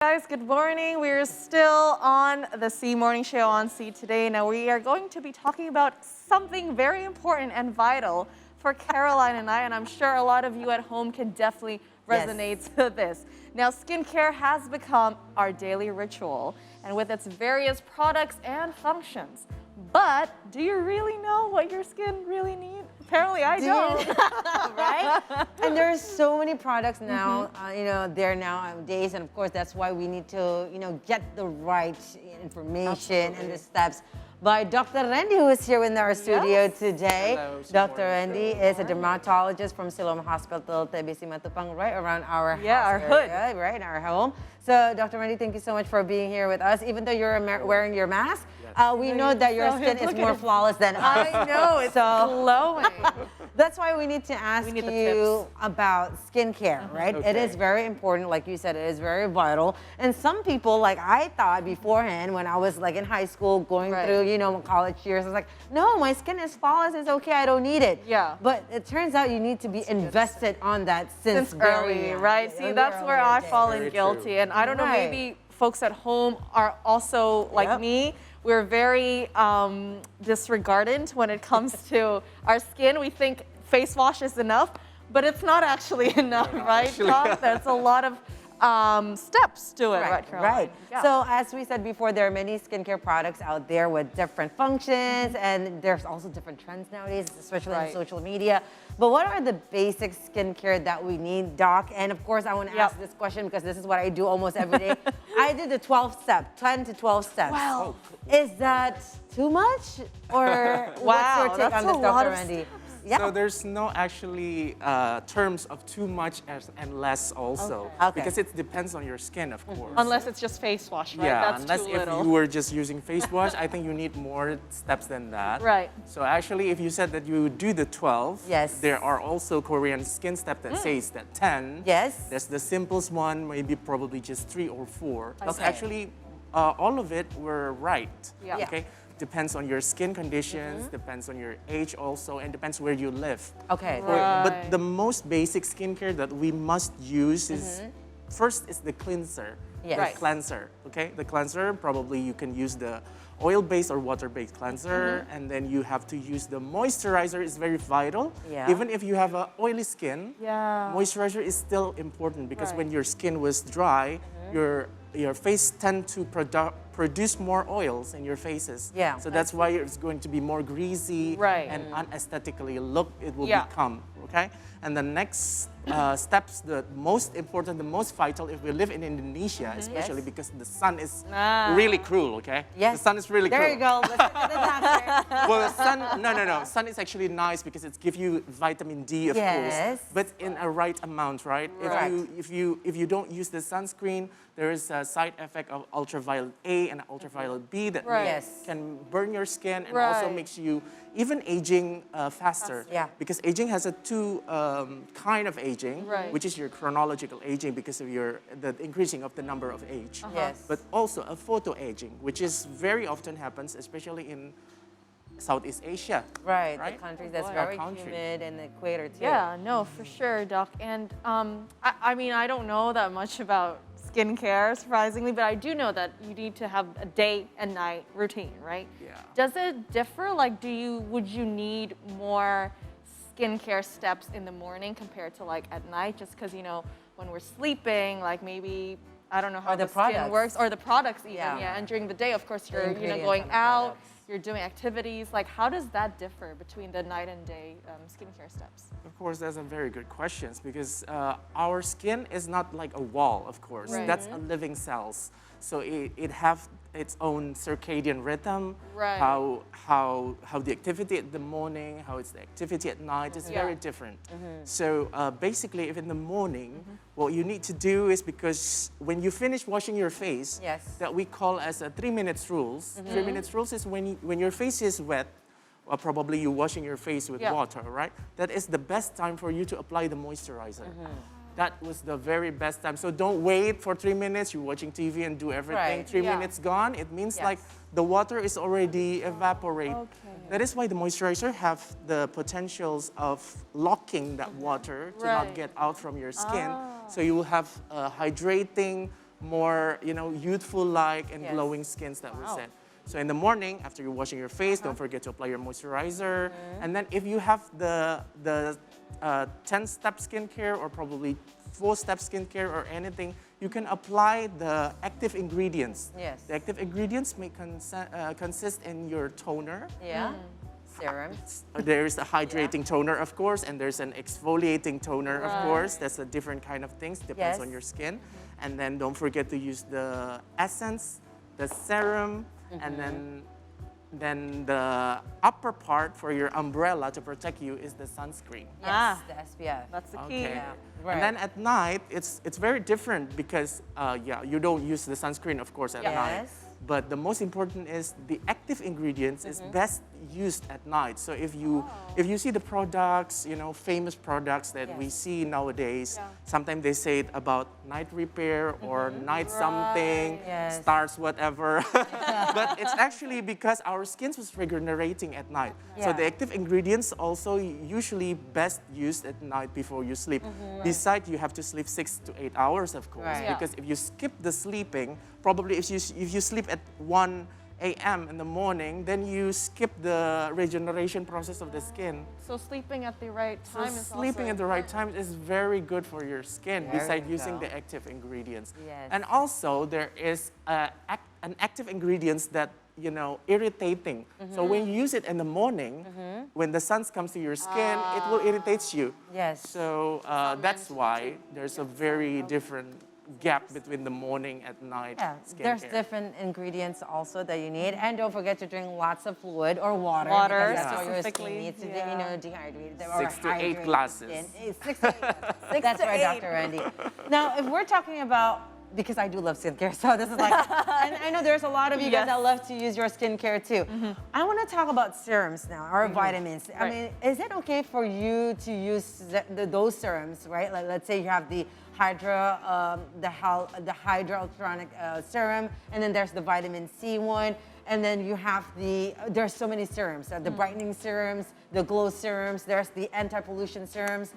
Guys, good morning. We're still on the C Morning Show on C today. Now we are going to be talking about something very important and vital for Caroline and I, and I'm sure a lot of you at home can definitely resonate to this. Now, skincare has become our daily ritual, and with its various products and functions. But do you really know what your skin really needs? Apparently, I don't. Right? And there's so many products now, there nowadays, and of course, that's why we need to, get the right information and the steps by Dr. Rendy, who is here in our studio today. Hello, Dr. Rendy is a dermatologist from Siloam Hospital, TBC Matupang, right around our house our hood. area, right, in our home. So, Dr. Rendy, thank you so much for being here with us. Even though you're wearing your mask, we know that your skin is more flawless than ours. I know, it's glowing. That's why we need to ask you about skincare, right? Okay. It is very important, like you said, it is very vital. And some people, like I thought beforehand when I was like in high school, going through, college years, I was like, no, my skin is flawless, it's okay, I don't need it. Yeah. But it turns out you need to be invested on that since early, right? See, that's where I fall in guilty. And I don't know, maybe folks at home are also like me. We're very disregardant when it comes to our skin. We think face wash is enough, but it's not actually enough, right, Tom? There's a lot of steps to it, right, Caroline? Right. Yeah. So as we said before, there are many skincare products out there with different functions, and there's also different trends nowadays, especially on social media. But what are the basic skincare that we need, Doc? And of course, I want to ask this question because this is what I do almost every day. I do the 12 steps, 10 to 12 steps. Wow. Is that too much? Or what's your take on this, Dr. Rendy? So there's no actually terms of too much and less also. Because it depends on your skin, of course. Unless it's just face wash, right? Yeah, That's unless too if little. you were just using face wash, I think you need more steps than that. Right. So actually, if you said that you would do the 12, there are also Korean skin steps that says that 10. Yes. That's the simplest one, maybe probably just 3 or 4. But actually, all of it were right. Okay. Depends on your skin conditions, depends on your age also, and depends where you live. Okay. But the most basic skincare that we must use is, first is the cleanser. The cleanser, okay? The cleanser, probably you can use the oil-based or water-based cleanser, and then you have to use the moisturizer. Is very vital. Even if you have an oily skin, moisturizer is still important because when your skin was dry, your face tend to produce more oils in your faces. So that's why it's going to be more greasy and unaesthetically it will become, okay? And the next steps, the most important, the most vital if we live in Indonesia, especially because the sun is really cruel, okay? The sun is really cruel. There you go. Let's get to the doctor. Well, the sun, no. Sun is actually nice because it gives you vitamin D, of course, but in a right amount, right? If you don't use the sunscreen, there is a side effect of ultraviolet A and ultraviolet B that can burn your skin and also makes you even aging faster. Because aging has a two kind of aging, which is your chronological aging because of the increasing of the number of age. But also a photo aging, which is very often happens, especially in Southeast Asia. The countries that's very humid and the equator too. Yeah, no, for sure, Doc. And I mean, I don't know that much about skincare, surprisingly, but I do know that you need to have a day and night routine, right? Does it differ? Like, would you need more skincare steps in the morning compared to like at night? Just because, when we're sleeping, like maybe, I don't know how the skin works, or the products even, And during the day, of course, you're going out, you're doing activities. Like, how does that differ between the night and day skincare steps? Of course, that's a very good question because our skin is not like a wall, of course. That's a living cells. So it have its own circadian rhythm, how the activity at the morning, how it's the activity at night is very different. So basically, if in the morning, what you need to do is, because when you finish washing your face, that we call as a 3 minutes rules. 3 minutes rules is when your face is wet, or probably you're washing your face with water, right? That is the best time for you to apply the moisturizer. That was the very best time. So don't wait for 3 minutes. You're watching TV and do everything. 3 minutes gone. It means like the water is already evaporated. That is why the moisturizer have the potentials of locking that water to not get out from your skin. So you will have hydrating, more, youthful-like and glowing skins that we said. So in the morning, after you're washing your face, don't forget to apply your moisturizer. And then if you have the 10-step skincare or probably 4-step skincare or anything, you can apply the active ingredients. Yes. The active ingredients may consist in your toner. Yeah. Serums. There is a hydrating toner, of course, and there's an exfoliating toner, of course. That's a different kind of things, depends on your skin. And then don't forget to use the essence, the serum, and then the upper part for your umbrella to protect you is the sunscreen. Yes, the SPF. That's the key. Okay. Yeah, right. And then at night, it's very different because, you don't use the sunscreen, of course, at night. But the most important is the active ingredients is best used at night. So if you see the products, famous products that we see nowadays, sometimes they say it about night repair or night something, stars whatever. But it's actually because our skin was regenerating at night. So the active ingredients also usually best used at night before you sleep. Besides, you have to sleep 6 to 8 hours, of course, because if you skip the sleeping, probably if you sleep at 1 a.m. in the morning, then you skip the regeneration process of the skin. So sleeping at the right time is sleeping also at the right time is very good for your skin, besides using the active ingredients. And also, there is an active ingredients that, irritating. So when you use it in the morning, when the sun comes to your skin, it will irritate you. Yes. So that's why there's a very different gap between the morning and night skincare. There's different ingredients also that you need, and don't forget to drink lots of fluid or water. Water, because that's what your skin specifically, needs to dehydrate. 6 to 8 glasses. 6 to 8. That's right, Dr. Rendy. Now, if we're talking about, because I do love skincare, so this is like, and I know there's a lot of you guys that love to use your skincare too. I want to talk about serums now, or vitamins. I mean, is it okay for you to use those serums, right? Like, let's say you have the hydraluronic serum, and then there's the vitamin C one, and then you have there's so many serums, the brightening serums, the glow serums, there's the anti-pollution serums.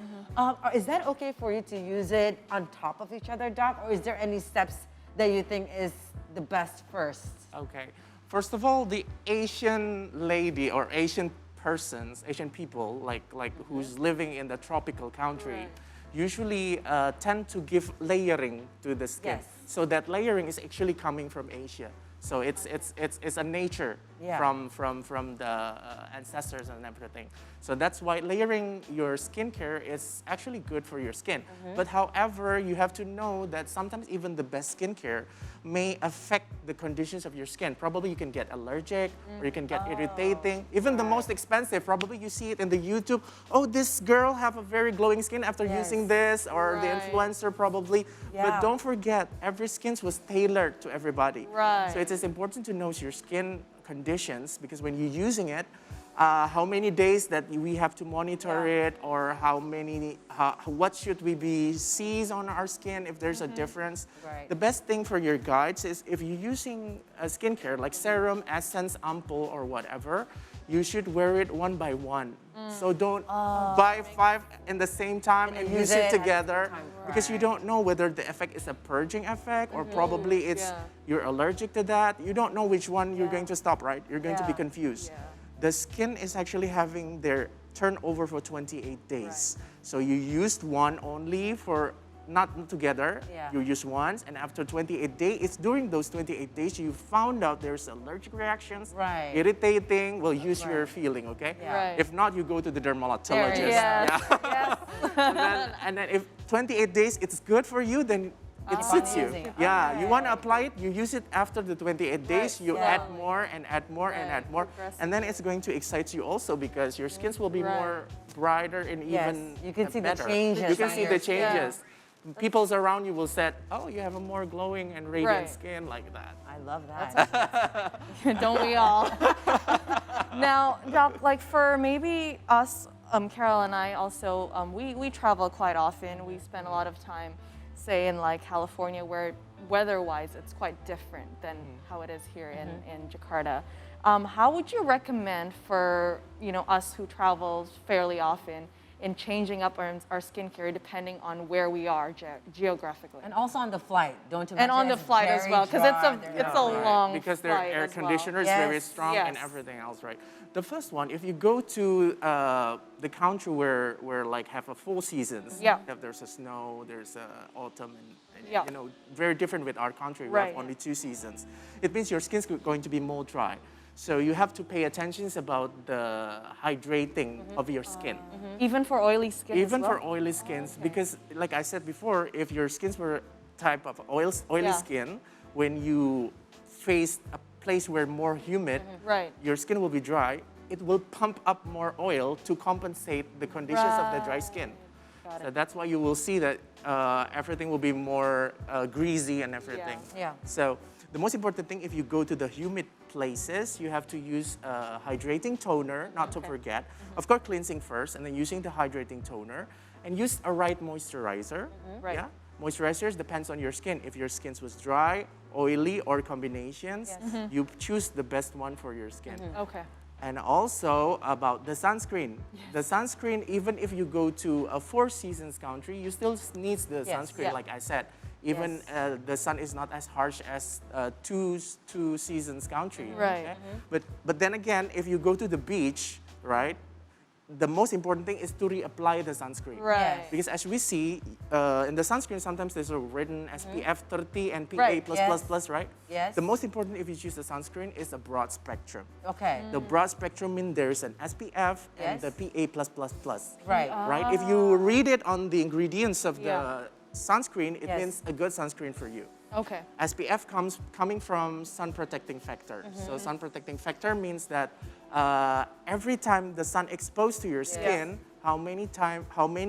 Is that okay for you to use it on top of each other, Doc, or is there any steps that you think is the best first? Okay. First of all, the Asian lady or Asian people, like who's living in the tropical country, usually tend to give layering to the skin. So that layering is actually coming from Asia. So it's a nature from the ancestors and everything. So that's why layering your skincare is actually good for your skin. But however, you have to know that sometimes even the best skincare may affect the conditions of your skin. Probably you can get allergic or you can get irritating. Even the most expensive, probably you see it in the YouTube. Oh, this girl have a very glowing skin after using this, or the influencer probably. But don't forget, every skin was tailored to everybody. So it is important to know your skin conditions, because when you're using it, how many days that we have to monitor it, or what should we be sees on our skin if there's a difference. The best thing for your guides is if you're using a skincare like serum, essence, ampoule, or whatever, you should wear it one by one. So don't buy 5 in the same time and use it together, because you don't know whether the effect is a purging effect or probably it's you're allergic to that. You don't know which one you're going to stop, right? You're going to be confused. The skin is actually having their turnover for 28 days. So you used one only for not together. You use once, and after 28 days, it's during those 28 days you found out there's allergic reactions, irritating. Well, use your feeling, okay? If not, you go to the dermatologist. And then if 28 days it's good for you, then it suits you. You want to apply it, you use it after the 28 days, you add more and add more and add more. And then it's going to excite you also, because your skins will be more brighter and even you can see better. the changes. You can see the changes. People around you will say, oh, you have a more glowing and radiant skin like that. I love that. Don't we all? Now, Doc, like for maybe us, Carol and I also, we travel quite often. We spend a lot of time, say, in like California, where weather-wise it's quite different than how it is here in Jakarta. How would you recommend for us who travel fairly often in changing up our skincare depending on where we are geographically. And also on the flight, don't you? And on the flight as well, because it's a long because flight their air as well. conditioner is very strong and everything else, right? The first one, if you go to the country where like have a full seasons, if there's a snow, there's autumn, and you know, very different with our country. We have only 2 seasons. It means your skin's going to be more dry. So you have to pay attention about the hydrating of your skin. Even for oily skin Even as well? for oily skins, because like I said before, if your skins were type of oily skin, when you face a place where more humid, your skin will be dry. It will pump up more oil to compensate the conditions of the dry skin. So that's why you will see that everything will be more greasy and everything. So the most important thing, if you go to the humid places, you have to use a hydrating toner, not to forget. Of course, cleansing first, and then using the hydrating toner, and use a right moisturizer. Yeah? Moisturizers depends on your skin. If your skin was dry, oily, or combinations, you choose the best one for your skin. Okay. And also about the sunscreen. The sunscreen, even if you go to a 4 seasons country, you still need the sunscreen, like I said. Even the sun is not as harsh as two seasons country. Right. Okay? But then again, if you go to the beach, right, the most important thing is to reapply the sunscreen. Right. Because as we see, in the sunscreen, sometimes there's a written SPF 30 and PA+++, right? Yes. The most important if you choose the sunscreen is a broad spectrum. Okay. The broad spectrum means there's an SPF and the PA+++. Right. Right? If you read it on the ingredients of the sunscreen, it means a good sunscreen for you. Okay. SPF coming from sun protecting factor. So sun protecting factor means that every time the sun exposed to your skin, how many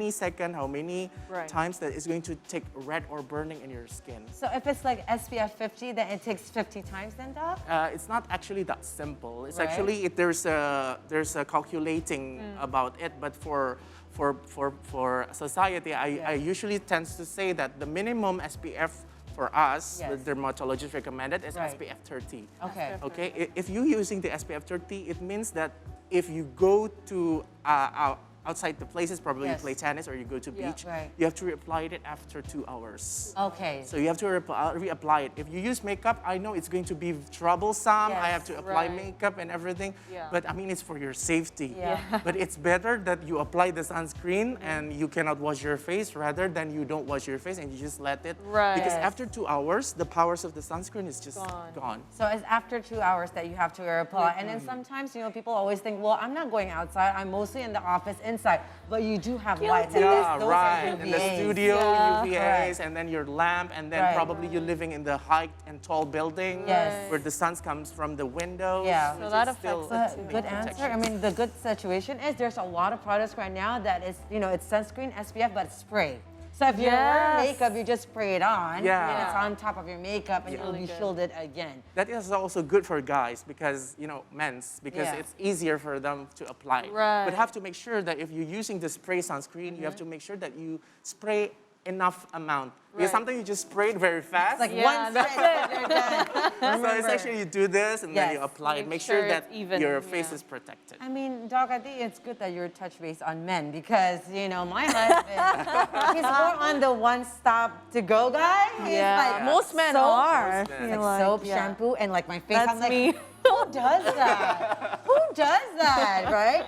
seconds, how many times that it's going to take red or burning in your skin. So if it's like SPF 50, then it takes 50 times then, Doc? It's not actually that simple. It's actually, there's a calculating about it, but for society, I usually tend to say that the minimum SPF for us, the dermatologist recommended, is SPF 30. Okay. Okay. If you're using the SPF 30, it means that if you go to outside the places, probably you play tennis or you go to beach, you have to reapply it after 2 hours. Okay. So you have to reapply it. If you use makeup, I know it's going to be troublesome. I have to apply makeup and everything. But I mean, it's for your safety. But it's better that you apply the sunscreen and you cannot wash your face rather than you don't wash your face and you just let it. Because after 2 hours, the powers of the sunscreen is just gone. So it's after 2 hours that you have to reapply. And then sometimes, you know, people always think, well, I'm not going outside. I'm mostly in the office inside. But you do have lights. And those are in the studio, UVAs, and then your lamp, and then probably you're living in the high and tall building where the sun comes from the windows. So that affects it too. Good answer. I mean, the good situation is there's a lot of products right now that is, you know, it's sunscreen, SPF, but it's spray. So if you're wearing makeup, you just spray it on, and it's on top of your makeup, and you'll be shielded again. That is also good for guys because, you know, because it's easier for them to apply. But have to make sure that if you're using the spray sunscreen, you have to make sure that you spray enough amount. Because sometimes you just spray it very fast. It's like one spray, you're done. So it's actually you do this and then you apply it. Make sure that your face is protected. I mean, Doc, I think it's good that you're touch base on men because, you know, my husband, he's more on the one-stop to-go guy. He's like, most men soap, are. Like soap, shampoo, and like my face. That's I'm like, me. who does that? Who does that, right?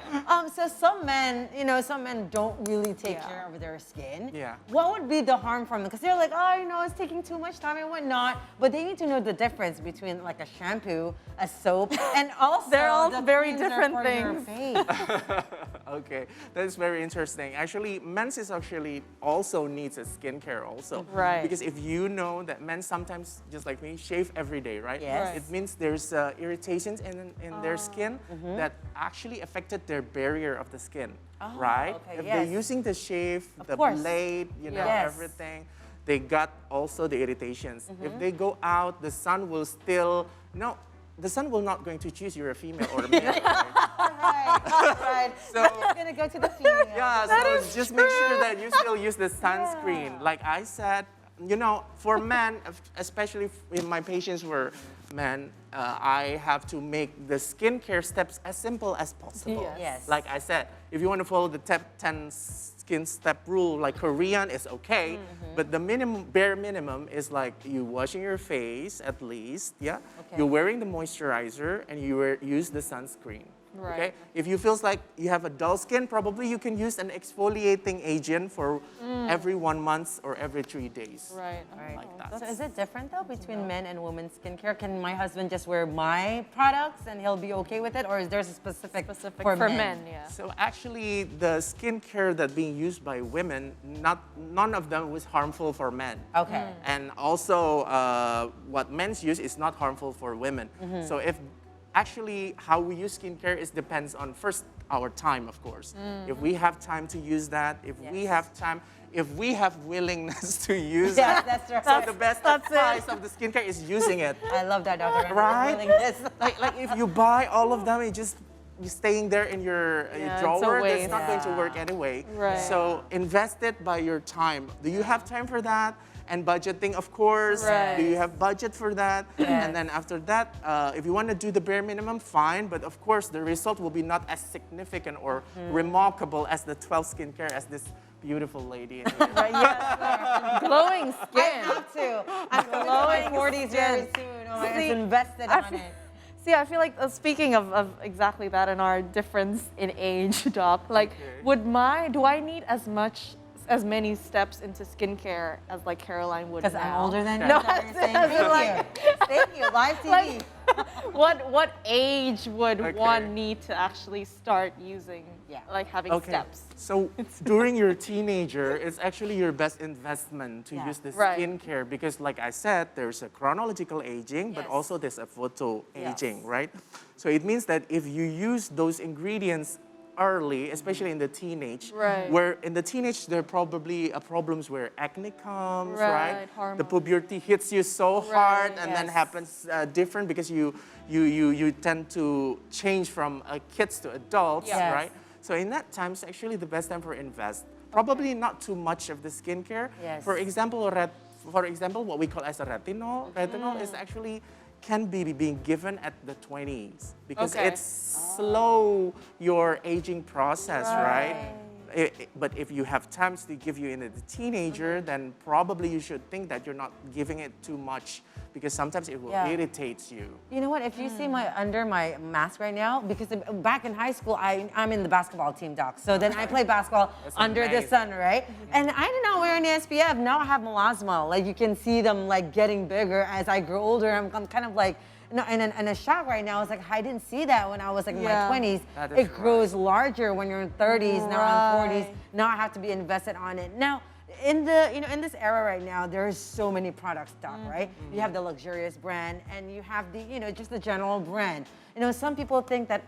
So some men, you know, some men don't really take care of their skin. What would be the harm from them? Because they're like, oh, you know, it's taking too much time and whatnot. But they need to know the difference between like a shampoo, a soap, and also they're all the very cleanser different for things. your face. Okay, that is very interesting. Actually, men's is actually also needs a skincare also. Right. Because if you know that men sometimes, just like me, shave every day, right? Yes. It means there's irritations in their skin that actually affected their barrier of the skin, right? Okay, if they're using the shave, the course. blade, you know, everything, they got also the irritations. If they go out, the sun will still, the sun will not going to choose you're a female or a male, right? Right. So I'm going to go to the female. so just make sure that you still use the sunscreen. Like I said, you know, for men, especially if my patients were men, I have to make the skincare steps as simple as possible. Yes. Like I said, if you want to follow the 10 skin step rule, like Korean is okay, but the bare minimum is like you washing your face at least, yeah? Okay. You're wearing the moisturizer and you use the sunscreen. Right. Okay? If you feel like you have a dull skin, probably you can use an exfoliating agent for every 1 month or every 3 days. Right. Right. Like that. So is it different though between men and women's skincare? Can my husband just wear my products and he'll be okay with it, or is there a specific For for men, yeah. So actually, the skincare that being used by women, none of them was harmful for men. Okay. And also, what men's use is not harmful for women. So if actually how we use skincare depends on first our time, of course. If we have time to use that, if we have time, if we have willingness to use Yes, it. that's right. So the best advice of the skincare is using it. I love that, Dr. Rendy, Right? willingness. Like if you buy all of them, you're staying there in your Yeah, it's a drawer, that's waste. not going to work anyway. Right. So invest it by your time. Do you have time for that? And budgeting, of course. Right. Do you have budget for that? Yes. And then after that, if you want to do the bare minimum, fine. But of course, the result will be not as significant or remarkable as the 12 skincare as this beautiful lady in here. Right, yes. Glowing I skin. have to. I'm going to my 40s very soon. Oh, I invested on it. See, I feel like speaking of exactly that and our difference in age, Doc, like do I need as many steps into skincare as like Caroline would now? Because I'm older than you. No, That's what you're saying? as in, Thank you. Thank you. Live TV. What age would one need to actually start using, like having steps? So during your teenager, it's actually your best investment to use the skincare because like I said, there's a chronological aging, but also there's a photo aging, right? So it means that if you use those ingredients early, especially in the teenage, where in the teenage there are probably problems where acne comes, right? The puberty hits you so hard and then happens different because you tend to change from kids to adults, right? So in that time, it's actually the best time for invest. Probably not too much of the skincare. For example, what we call as a retinol. Retinol is actually can be being given at the 20s because it's slow your aging process, right? But if you have times to give you in a teenager, then probably you should think that you're not giving it too much because sometimes it will irritate you. You know what? If you see under my mask right now, because back in high school, I'm in the basketball team, Doc. So then I play basketball under the sun, right? And I did not wear any SPF. Now I have melasma. Like you can see them like getting bigger as I grow older. I'm kind of like, no, and a shock right now is like I didn't see that when I was like in my 20s. It grows larger when you're in 30s. Now I'm 40s. Now I have to be invested on it. Now, in this era right now, there's so many products, Doc, right? You have the luxurious brand, and you have the just the general brand. Some people think that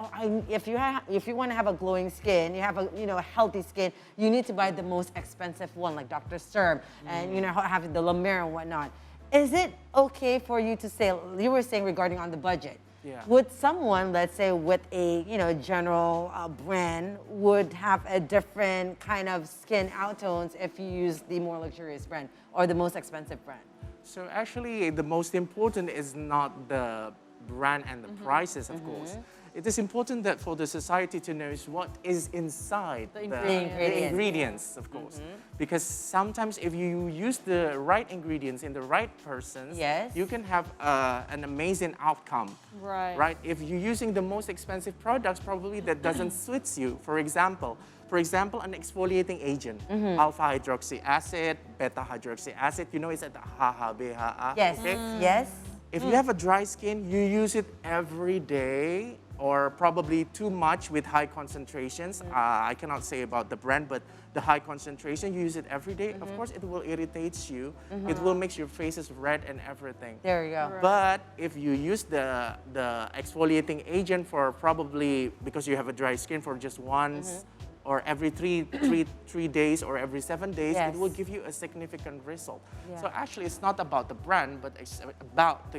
if you want to have a glowing skin, you have a healthy skin, you need to buy the most expensive one, like Dr. Serm, and have the La Mer and whatnot. Is it okay for you to say? You were saying regarding on the budget. Would someone, let's say, with a general brand, would have a different kind of skin outtones if you use the more luxurious brand or the most expensive brand? So actually, the most important is not the brand and the prices, of course. It is important that for the society to know what is inside the ingredients, of course. Because sometimes if you use the right ingredients in the right persons, you can have an amazing outcome. Right? If you're using the most expensive products, probably that doesn't suit you. For example, an exfoliating agent, alpha hydroxy acid, beta hydroxy acid. It's at the HHA. Yes. Yes. If you have a dry skin, you use it every day or probably too much with high concentrations. I cannot say about the brand, but the high concentration, you use it every day. Of course, it will irritate you. It will make your faces red and everything. There you go. But if you use the exfoliating agent for probably, because you have a dry skin for just once or every three days or every 7 days, it will give you a significant result. So actually, it's not about the brand, but it's about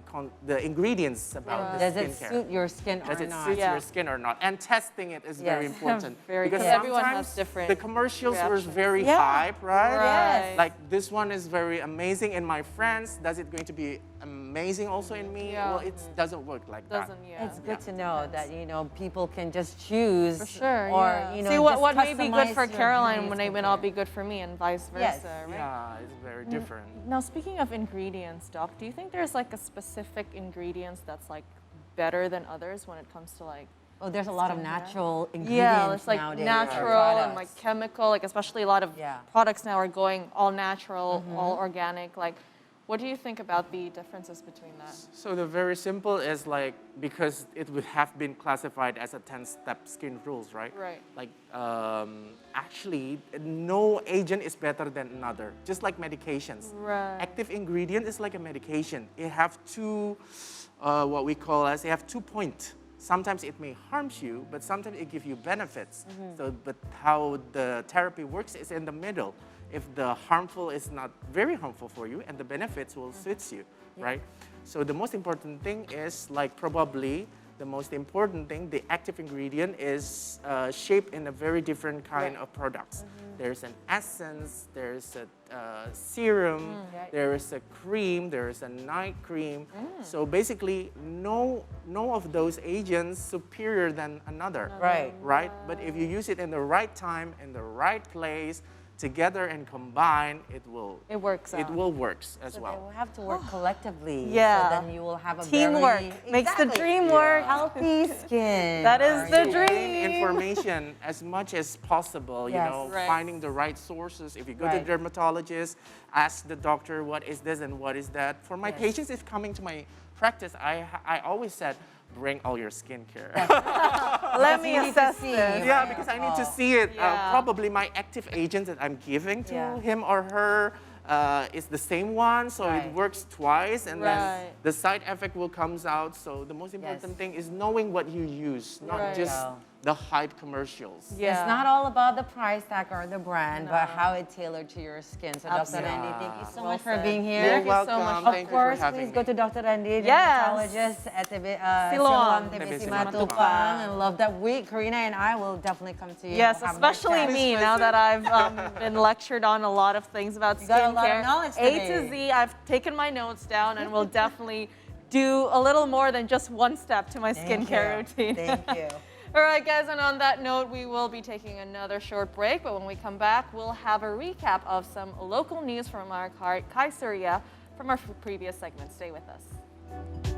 the ingredients about the skincare. Does it suit your skin or not? Does it suit your skin or not? And testing it is very important. Because everyone has different the commercials were very hype, right? Like this one is very amazing in my friends. Does it going to be amazing also in me? Well, it doesn't work like that. It's good to know that, you know, people can just choose. For sure, or, you know, see what may be good for customize your Caroline beauty may not be good for me and vice versa, right? Yeah, it's very different. Now, speaking of ingredients, Doc, do you think there's like a specific ingredients that's like better than others when it comes to like Oh, there's a lot of natural ingredients yeah, it's like nowadays. natural and like chemical, like especially a lot of products now are going all natural, all organic. Like, what do you think about the differences between that? So the very simple is like, because it would have been classified as a 10-step skin rules, right? Right. Like, actually, no agent is better than another, just like medications. Right. Active ingredient is like a medication. It have two, what we call as, it have 2 points. Sometimes it may harm you, but sometimes it gives you benefits. So, but how the therapy works is in the middle. If the harmful is not very harmful for you and the benefits will suit you, right? So the most important thing is like probably the most important thing, the active ingredient is shaped in a very different kind of products. There's an essence, there's a serum, there is a cream, there is a night cream. So basically, no of those agents superior than another. Right? But if you use it in the right time, in the right place, together and combine, it will works as well. They will have to work collectively. Yeah. So then you will have a teamwork makes the dream work. Healthy skin. That is the dream. Gain information as much as possible. You know, finding the right sources. If you go to the dermatologist, ask the doctor what is this and what is that. For my patients, if coming to my practice, I always said, bring all your skincare. Let me assess this. Yeah, because I need to see it. Probably my active agent that I'm giving to him or her is the same one, so it works twice, and then the side effect will comes out. So the most important thing is knowing what you use, not just the hype commercials. It's not all about the price tag or the brand, but how it tailored to your skin. So Dr. Rendy, thank you so much for being here. You're welcome. So much. Of course, please go to Dr. Rendy, dermatologist at Siloam, TBC Matupang, and love that week. Karina and I will definitely come to you. Yes, especially me, now that I've been lectured on a lot of things about skincare. Got a lot of knowledge today. A to Z, I've taken my notes down and will definitely do a little more than just one step to my skincare routine. Thank you. All right, guys, and on that note, we will be taking another short break, but when we come back, we'll have a recap of some local news from our Kaiseria from our previous segment. Stay with us.